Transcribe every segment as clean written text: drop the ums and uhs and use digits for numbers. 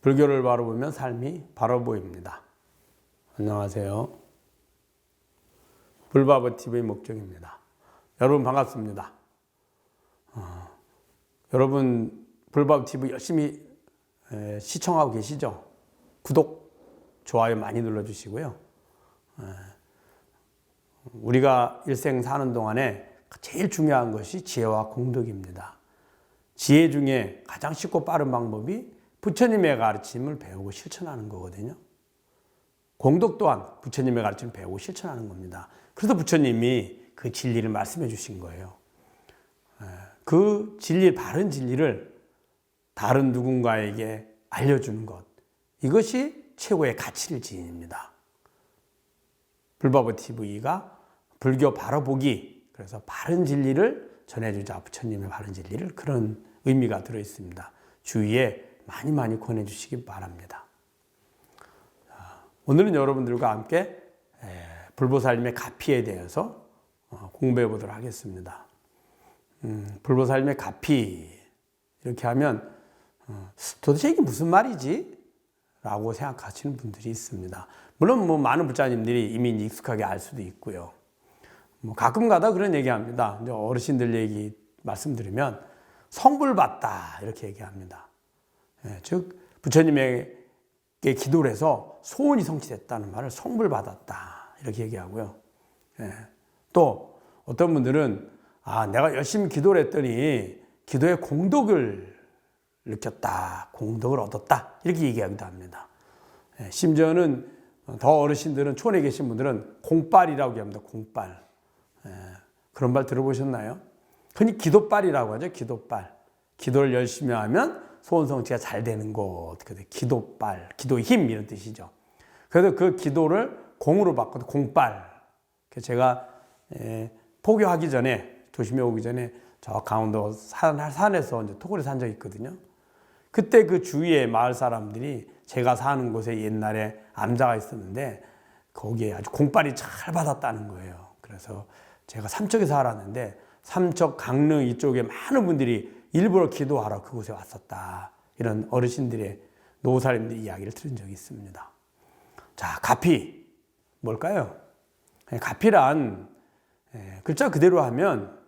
불교를 바라보면 삶이 바로 보입니다. 안녕하세요. 불바보TV의 목적입니다. 여러분 반갑습니다. 여러분 불바보TV 열심히 시청하고 계시죠? 구독, 좋아요 많이 눌러주시고요. 우리가 일생 사는 동안에 제일 중요한 것이 지혜와 공덕입니다. 지혜 중에 가장 쉽고 빠른 방법이 부처님의 가르침을 배우고 실천하는 거거든요. 공덕 또한 부처님의 가르침을 배우고 실천하는 겁니다. 그래서 부처님이 그 진리를 말씀해 주신 거예요. 그 진리, 바른 진리를 다른 누군가에게 알려주는 것, 이것이 최고의 가치를 지닙니다. 불바보TV가 불교 바라보기, 그래서 바른 진리를 전해주자, 부처님의 바른 진리를, 그런 의미가 들어있습니다. 주위에 많이 권해주시기 바랍니다. 오늘은 여러분들과 함께 불보살님의 가피에 대해서 공부해 보도록 하겠습니다. 불보살님의 가피, 이렇게 하면 도대체 이게 무슨 말이지? 라고 생각하시는 분들이 있습니다. 물론 많은 부자님들이 이미 익숙하게 알 수도 있고요. 가끔 가다 그런 얘기합니다. 어르신들 얘기 말씀드리면 성불 받다 이렇게 얘기합니다. 즉 부처님에게 기도를 해서 소원이 성취됐다는 말을 성불 받았다 이렇게 얘기하고요. 또 어떤 분들은 내가 열심히 기도를 했더니 기도의 공덕을 느꼈다, 공덕을 얻었다 이렇게 얘기하기도 합니다. 심지어는 더 어르신들은, 촌에 계신 분들은 공빨이라고 합니다. 공빨. 그런 말 들어보셨나요? 흔히 기도빨이라고 하죠. 기도빨. 기도를 열심히 하면 소원 성취가 잘 되는 것. 기도빨, 기도의 힘 이런 뜻이죠. 그래서 그 기도를 공으로 바꿔도 공빨. 제가 포교하기 전에, 도심에 오기 전에 저 강원도 산에서 이제 토굴에 산 적이 있거든요. 그때 그 주위에 마을 사람들이 제가 사는 곳에 옛날에 암자가 있었는데 거기에 아주 공빨이 잘 받았다는 거예요. 그래서 제가 삼척에 살았는데 삼척, 강릉 이쪽에 많은 분들이 일부러 기도하러 그곳에 왔었다. 이런 어르신들의, 노사님들의 이야기를 들은 적이 있습니다. 자, 가피. 뭘까요? 가피란 글자 그대로 하면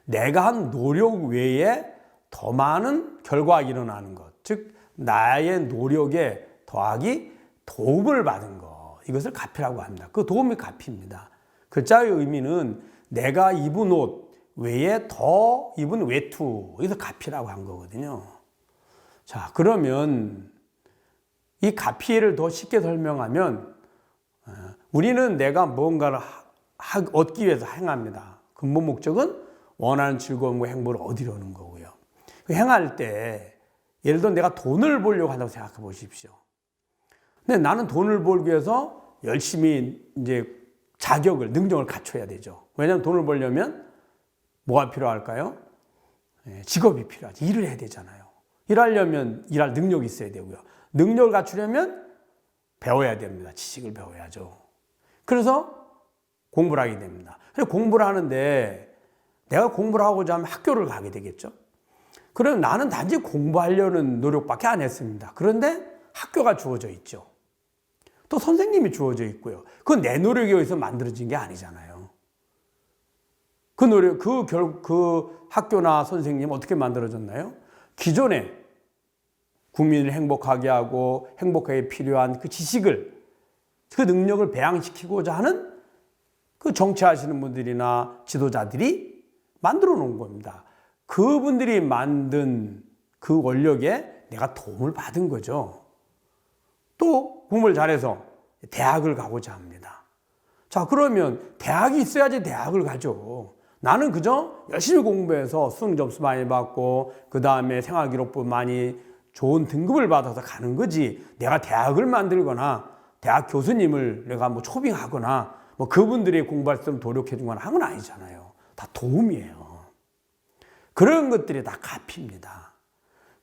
내가 한 노력 외에 더 많은 결과가 일어나는 것. 즉 나의 노력에 더하기 도움을 받은 것. 이것을 가피라고 합니다. 그 도움이 가피입니다. 글자의 의미는 내가 입은 옷 외에 더 입은 외투, 이것을 가피라고 한 거거든요. 자, 그러면 이 가피를 더 쉽게 설명하면 우리는 내가 뭔가를 얻기 위해서 행합니다. 근본 목적은 원하는 즐거움과 행복을 얻으려는 거고요. 행할 때 예를 들어 내가 돈을 벌려고 한다고 생각해 보십시오. 근데 나는 돈을 벌기 위해서 열심히 이제 자격을, 능력을 갖춰야 되죠. 왜냐하면 돈을 벌려면 뭐가 필요할까요? 직업이 필요하지. 일을 해야 되잖아요. 일하려면 일할 능력이 있어야 되고요. 능력을 갖추려면 배워야 됩니다. 지식을 배워야죠. 그래서 공부를 하게 됩니다. 그래서 공부를 하는데 내가 공부를 하고자 하면 학교를 가게 되겠죠. 그럼 나는 단지 공부하려는 노력밖에 안 했습니다. 그런데 학교가 주어져 있죠. 또 선생님이 주어져 있고요. 그건 내 노력에 의해서 만들어진 게 아니잖아요. 그 노력, 그 학교나 선생님 어떻게 만들어졌나요? 기존에 국민을 행복하게 하고 행복하게 필요한 그 지식을, 그 능력을 배양시키고자 하는 그 정치하시는 분들이나 지도자들이 만들어 놓은 겁니다. 그분들이 만든 그 원력에 내가 도움을 받은 거죠. 또 공부를 잘해서 대학을 가고자 합니다. 자, 그러면 대학이 있어야지 대학을 가죠. 나는 그저 열심히 공부해서 수능 점수 많이 받고 그 다음에 생활기록부 많이 좋은 등급을 받아서 가는 거지, 내가 대학을 만들거나 대학 교수님을 내가 초빙하거나 그분들이 공부할 수 있도록 노력해 주거나 한 건 아니잖아요. 다 도움이에요. 그런 것들이 다 가피입니다.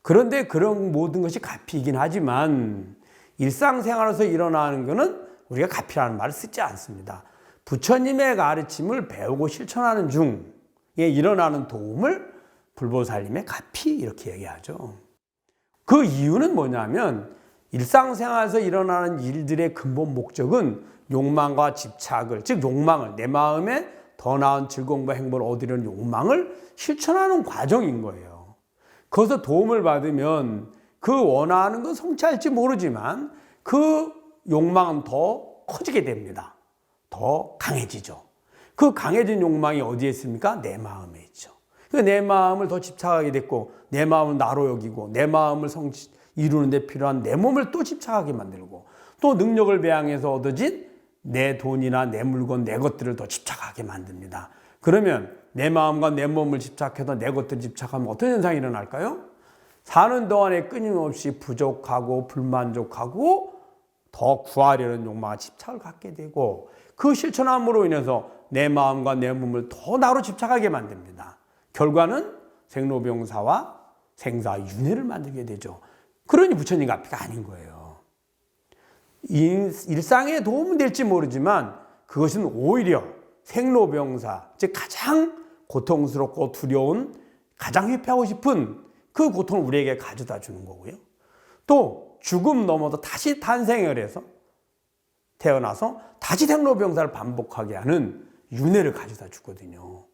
그런데 그런 모든 것이 가피이긴 하지만 일상생활에서 일어나는 것은 우리가 가피라는 말을 쓰지 않습니다. 부처님의 가르침을 배우고 실천하는 중에 일어나는 도움을 불보살님의 가피 이렇게 얘기하죠. 그 이유는 뭐냐면 일상생활에서 일어나는 일들의 근본 목적은 욕망과 집착을, 즉 욕망을, 내 마음에 더 나은 즐거움과 행복을 얻으려는 욕망을 실천하는 과정인 거예요. 거기서 도움을 받으면 그 원하는 건 성취할지 모르지만 그 욕망은 더 커지게 됩니다. 더 강해지죠. 그 강해진 욕망이 어디에 있습니까? 내 마음에 있죠. 내 마음을 더 집착하게 됐고, 내 마음을 나로 여기고, 내 마음을 이루는 데 필요한 내 몸을 또 집착하게 만들고, 또 능력을 배양해서 얻어진 내 돈이나 내 물건, 내 것들을 더 집착하게 만듭니다. 그러면 내 마음과 내 몸을 집착해서 내 것들을 집착하면 어떤 현상이 일어날까요? 사는 동안에 끊임없이 부족하고 불만족하고 더 구하려는 욕망과 집착을 갖게 되고, 그 실천함으로 인해서 내 마음과 내 몸을 더 나로 집착하게 만듭니다. 결과는 생로병사와 생사윤회를 만들게 되죠. 그러니 부처님 가피가 아닌 거예요. 일상에 도움은 될지 모르지만 그것은 오히려 생로병사, 즉 가장 고통스럽고 두려운, 가장 회피하고 싶은 그 고통을 우리에게 가져다 주는 거고요. 또 죽음 넘어서 다시 탄생을 해서 태어나서 다시 생로병사를 반복하게 하는 윤회를 가져다 주거든요.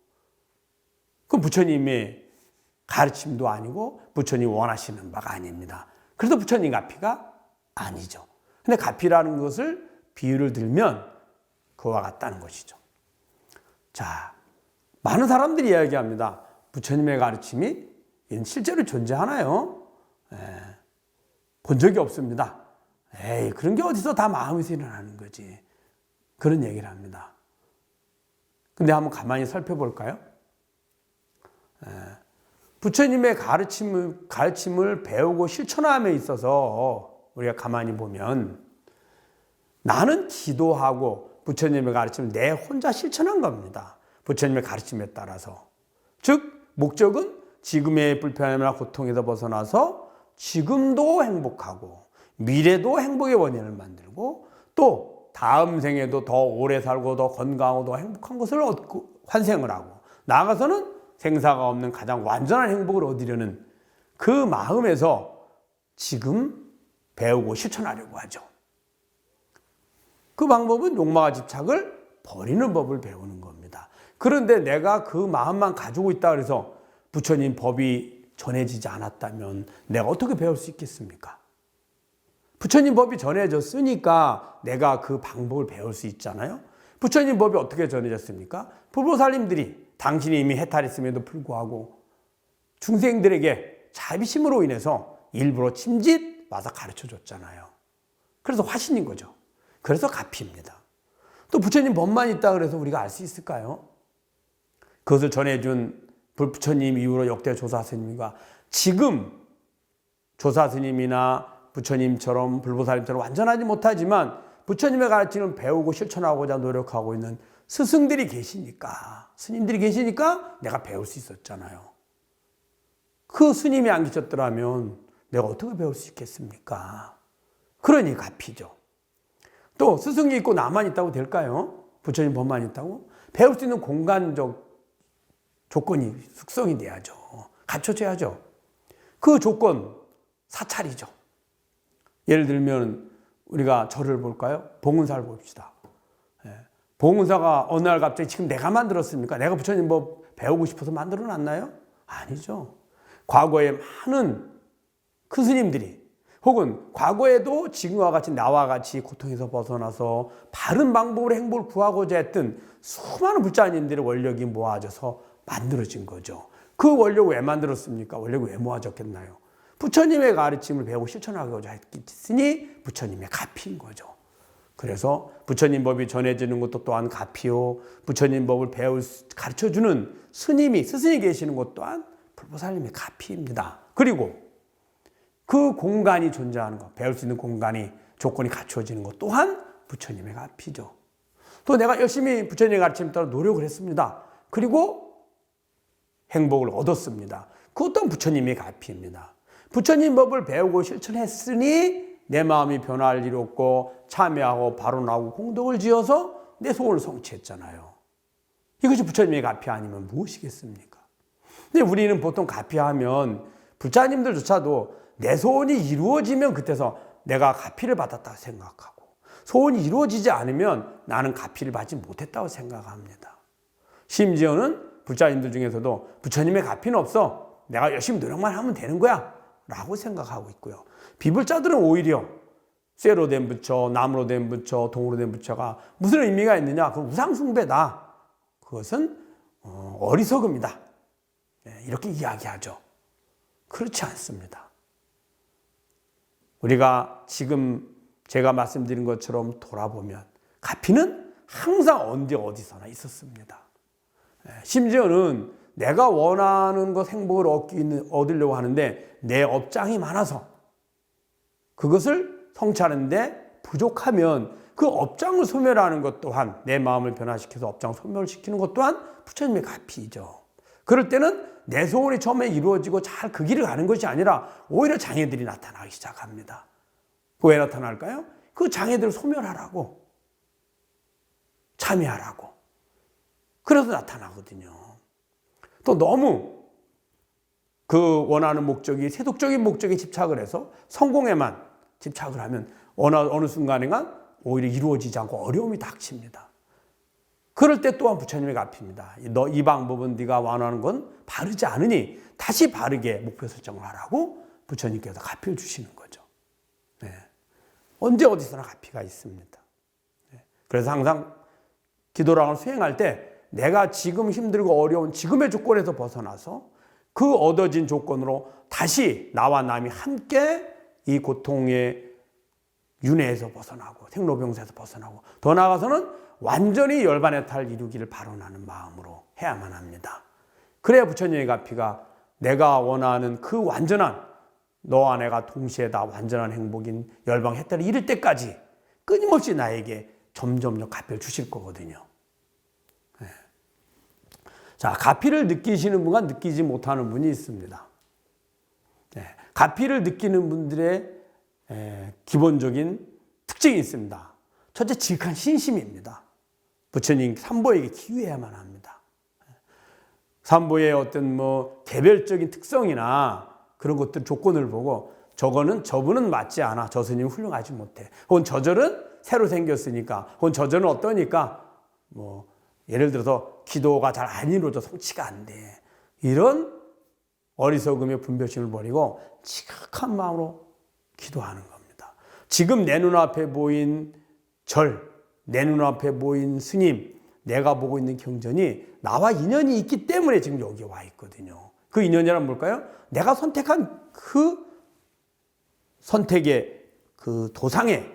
그 부처님의 가르침도 아니고 부처님이 원하시는 바가 아닙니다. 그래서 부처님 가피가 아니죠. 근데 가피라는 것을 비유를 들면 그와 같다는 것이죠. 자, 많은 사람들이 이야기합니다. 부처님의 가르침이 실제로 존재하나요? 본 적이 없습니다. 에이, 그런 게 어디서 다 마음에서 일어나는 거지. 그런 얘기를 합니다. 근데 한번 가만히 살펴볼까요? 부처님의 가르침을 배우고 실천함에 있어서 우리가 가만히 보면 나는 기도하고 부처님의 가르침을 내 혼자 실천한 겁니다. 부처님의 가르침에 따라서. 즉, 목적은 지금의 불편함이나 고통에서 벗어나서 지금도 행복하고 미래도 행복의 원인을 만들고 또 다음 생에도 더 오래 살고 더 건강하고 더 행복한 것을 얻고 환생을 하고 나아가서는 생사가 없는 가장 완전한 행복을 얻으려는 그 마음에서 지금 배우고 실천하려고 하죠. 그 방법은 욕망과 집착을 버리는 법을 배우는 겁니다. 그런데 내가 그 마음만 가지고 있다 그래서 부처님 법이 전해지지 않았다면 내가 어떻게 배울 수 있겠습니까? 부처님 법이 전해졌으니까 내가 그 방법을 배울 수 있잖아요. 부처님 법이 어떻게 전해졌습니까? 불보살님들이 당신이 이미 해탈했음에도 불구하고 중생들에게 자비심으로 인해서 일부러 침짓 와서 가르쳐줬잖아요. 그래서 화신인 거죠. 그래서 가피입니다. 또 부처님 법만 있다 그래서 우리가 알 수 있을까요? 그것을 전해준 부처님 이후로 역대 조사스님과 지금 조사스님이나 부처님처럼 불보살님처럼 완전하지 못하지만 부처님의 가르침을 배우고 실천하고자 노력하고 있는 스승들이 계시니까, 스님들이 계시니까 내가 배울 수 있었잖아요. 그 스님이 안 계셨더라면 내가 어떻게 배울 수 있겠습니까? 그러니 가피죠. 또 스승이 있고 나만 있다고 될까요? 부처님 법만 있다고? 배울 수 있는 공간적 조건이 숙성이 돼야죠. 갖춰져야죠. 그 조건 사찰이죠. 예를 들면 우리가 절을 볼까요? 봉은사를 봅시다. 봉은사가 어느 날 갑자기 지금 내가 만들었습니까? 내가 부처님 법 배우고 싶어서 만들어 놨나요? 아니죠. 과거에 많은 큰 스님들이 혹은 과거에도 지금과 같이 나와 같이 고통에서 벗어나서 바른 방법으로 행복을 구하고자 했던 수많은 불자님들의 원력이 모아져서 만들어진 거죠. 그 원력을 왜 만들었습니까? 원력이 왜 모아졌겠나요? 부처님의 가르침을 배우고 실천하고자 했으니 부처님의 가피인 거죠. 그래서 부처님 법이 전해지는 것도 또한 가피요. 부처님 법을 가르쳐주는 스승이 계시는 것 또한 불보살님의 가피입니다. 그리고 그 공간이 존재하는 것, 배울 수 있는 공간이 조건이 갖추어지는 것 또한 부처님의 가피죠. 또 내가 열심히 부처님의 가르침에 따라 노력을 했습니다. 그리고 행복을 얻었습니다. 그것 또한 부처님의 가피입니다. 부처님 법을 배우고 실천했으니 내 마음이 변화를 이뤘고 참여하고 발언하고 공덕을 지어서 내 소원을 성취했잖아요. 이것이 부처님의 가피 아니면 무엇이겠습니까? 근데 우리는 보통 가피하면 불자님들조차도 내 소원이 이루어지면 그때서 내가 가피를 받았다고 생각하고, 소원이 이루어지지 않으면 나는 가피를 받지 못했다고 생각합니다. 심지어는 부자님들 중에서도 부처님의 가피는 없어, 내가 열심히 노력만 하면 되는 거야 라고 생각하고 있고요. 비불자들은 오히려 쇠로 된 부처, 나무로 된 부처, 동으로 된 부처가 무슨 의미가 있느냐? 그건 우상숭배다. 그것은 어리석음이다. 이렇게 이야기하죠. 그렇지 않습니다. 우리가 지금 제가 말씀드린 것처럼 돌아보면 가피는 항상 언제 어디서나 있었습니다. 심지어는 내가 원하는 것 행복을 얻으려고 하는데 내 업장이 많아서 그것을 성취하는데 부족하면 그 업장을 소멸하는 것 또한, 내 마음을 변화시켜서 업장을 소멸시키는 것 또한 부처님의 가피이죠. 그럴 때는 내 소원이 처음에 이루어지고 잘 그 길을 가는 것이 아니라 오히려 장애들이 나타나기 시작합니다. 왜 나타날까요? 그 장애들을 소멸하라고, 참여하라고. 그래서 나타나거든요. 또 너무 그 원하는 목적이 세속적인 목적에 집착을 해서 성공에만 집착을 하면 어느 순간에는 오히려 이루어지지 않고 어려움이 닥칩니다. 그럴 때 또한 부처님의 가피입니다. 너 이 방법은 네가 원하는 건 바르지 않으니 다시 바르게 목표 설정을 하라고 부처님께서 가피를 주시는 거죠. 네. 언제 어디서나 가피가 있습니다. 네. 그래서 항상 기도랑을 수행할 때 내가 지금 힘들고 어려운 지금의 조건에서 벗어나서 그 얻어진 조건으로 다시 나와 남이 함께 이 고통의 윤회에서 벗어나고 생로병사에서 벗어나고 더 나아가서는 완전히 열반의 탈 이루기를 발언하는 마음으로 해야만 합니다. 그래야 부처님의 가피가 내가 원하는 그 완전한, 너와 내가 동시에 다 완전한 행복인 열방해탈을 이룰 때까지 끊임없이 나에게 점점 가피를 주실 거거든요. 네. 자, 가피를 느끼시는 분과 느끼지 못하는 분이 있습니다. 네. 가피를 느끼는 분들의 기본적인 특징이 있습니다. 첫째, 지극한 신심입니다. 부처님 삼보에게 기유해야만 합니다. 삼보의 어떤 개별적인 특성이나 그런 것들 조건을 보고 저분은 맞지 않아, 저 스님 훌륭하지 못해, 혹은 저절은 새로 생겼으니까, 혹은 저절은 어떠니까 예를 들어서 기도가 잘 안 이루어져 성취가 안 돼, 이런 어리석음의 분별심을 버리고 지극한 마음으로 기도하는 겁니다. 지금 내 눈앞에 보인 내 눈앞에 보인 스님, 내가 보고 있는 경전이 나와 인연이 있기 때문에 지금 여기 와 있거든요. 그 인연이란 뭘까요? 내가 선택한 그 선택의 그 도상에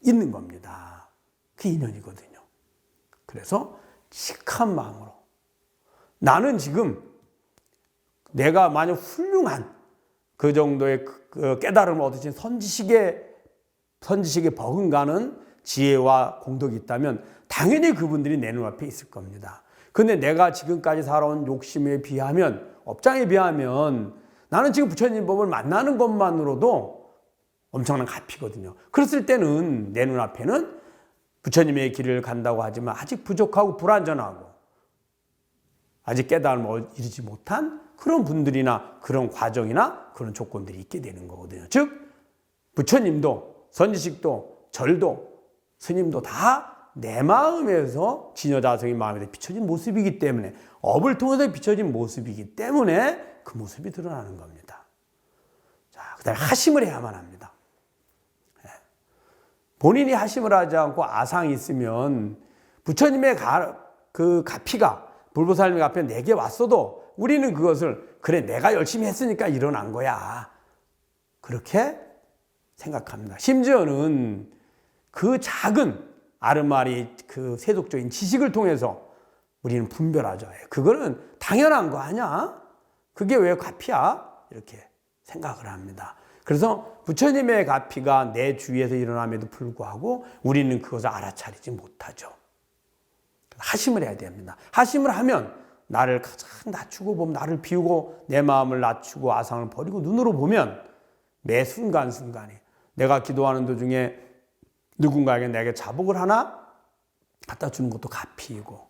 있는 겁니다. 그 인연이거든요. 그래서 지극한 마음으로, 나는 지금 내가 만약 훌륭한 그 정도의 깨달음을 얻으신 선지식에 버금가는 지혜와 공덕이 있다면 당연히 그분들이 내 눈앞에 있을 겁니다. 근데 내가 지금까지 살아온 욕심에 비하면, 업장에 비하면 나는 지금 부처님 법을 만나는 것만으로도 엄청난 가피거든요. 그랬을 때는 내 눈앞에는 부처님의 길을 간다고 하지만 아직 부족하고 불완전하고 아직 깨달음을 이루지 못한 그런 분들이나 그런 과정이나 그런 조건들이 있게 되는 거거든요. 즉 부처님도 선지식도 절도 스님도 다 내 마음에서 지녀자성의 마음에서 비춰진 모습이기 때문에, 업을 통해서 비춰진 모습이기 때문에 그 모습이 드러나는 겁니다. 자, 그다음에 하심을 해야만 합니다. 본인이 하심을 하지 않고 아상이 있으면 부처님의 그 가피가, 불보살님의 가피가 내게 왔어도 우리는 그것을 그래 내가 열심히 했으니까 일어난 거야, 그렇게 생각합니다. 심지어는 그 작은 아르마리 그 세속적인 지식을 통해서 우리는 분별하죠. 그거는 당연한 거 아니야? 그게 왜 가피야? 이렇게 생각을 합니다. 그래서 부처님의 가피가 내 주위에서 일어남에도 불구하고 우리는 그것을 알아차리지 못하죠. 하심을 해야 됩니다. 하심을 하면 나를 가장 낮추고 보면, 나를 비우고 내 마음을 낮추고 아상을 버리고 눈으로 보면 매 순간순간에 내가 기도하는 도중에 누군가에게 내게 자복을 하나 갖다 주는 것도 가피이고,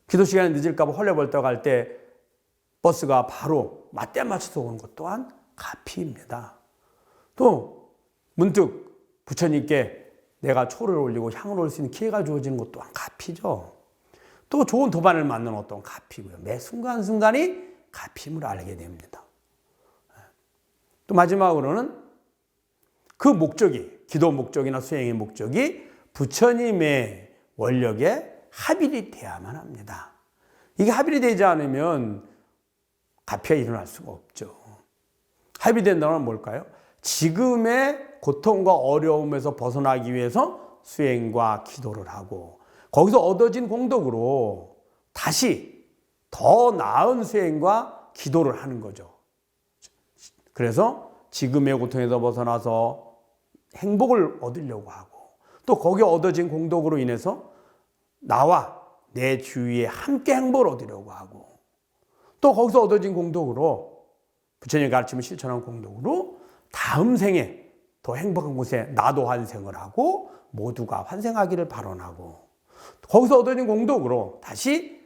기도 시간이 늦을까 봐 헐레벌떡 할 때 버스가 바로 맞대 맞춰서 오는 것 또한 가피입니다. 또 문득 부처님께 내가 초를 올리고 향을 올릴 수 있는 기회가 주어지는 것 또한 가피죠. 또 좋은 도반을 만나는 것 또한 가피고요. 매 순간순간이 가피임을 알게 됩니다. 또 마지막으로는 그 목적이, 기도 목적이나 수행의 목적이 부처님의 원력에 합일이 돼야만 합니다. 이게 합일이 되지 않으면 가피가 일어날 수가 없죠. 합일이 된다는 건 뭘까요? 지금의 고통과 어려움에서 벗어나기 위해서 수행과 기도를 하고 거기서 얻어진 공덕으로 다시 더 나은 수행과 기도를 하는 거죠. 그래서 지금의 고통에서 벗어나서 행복을 얻으려고 하고 또 거기에 얻어진 공덕으로 인해서 나와 내 주위에 함께 행복을 얻으려고 하고 또 거기서 얻어진 공덕으로 부처님의 가르침을 실천한 공덕으로 다음 생에 더 행복한 곳에 나도 환생을 하고 모두가 환생하기를 발언하고 거기서 얻어진 공덕으로 다시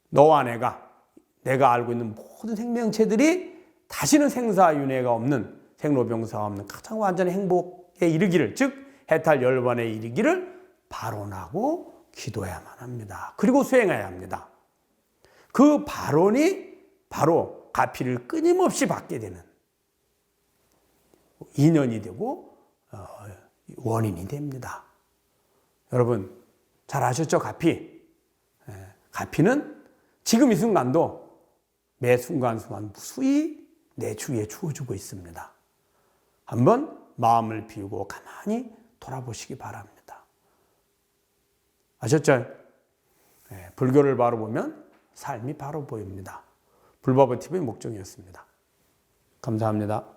너와 내가 알고 있는 모든 생명체들이 다시는 생사윤회가 없는 생로병사가 없는 가장 완전한 행복에 이르기를 즉 해탈 열반에 이르기를 발언하고 기도해야만 합니다. 그리고 수행해야 합니다. 그 발언이 바로 가피를 끊임없이 받게 되는 인연이 되고 원인이 됩니다. 여러분 잘 아셨죠? 가피는 지금 이 순간도 매 순간순간 무수히 내 주위에 주어주고 있습니다. 한번 마음을 비우고 가만히 돌아보시기 바랍니다. 아셨죠? 불교를 바로 보면 삶이 바로 보입니다. 불법의 TV의 목종이었습니다. 감사합니다.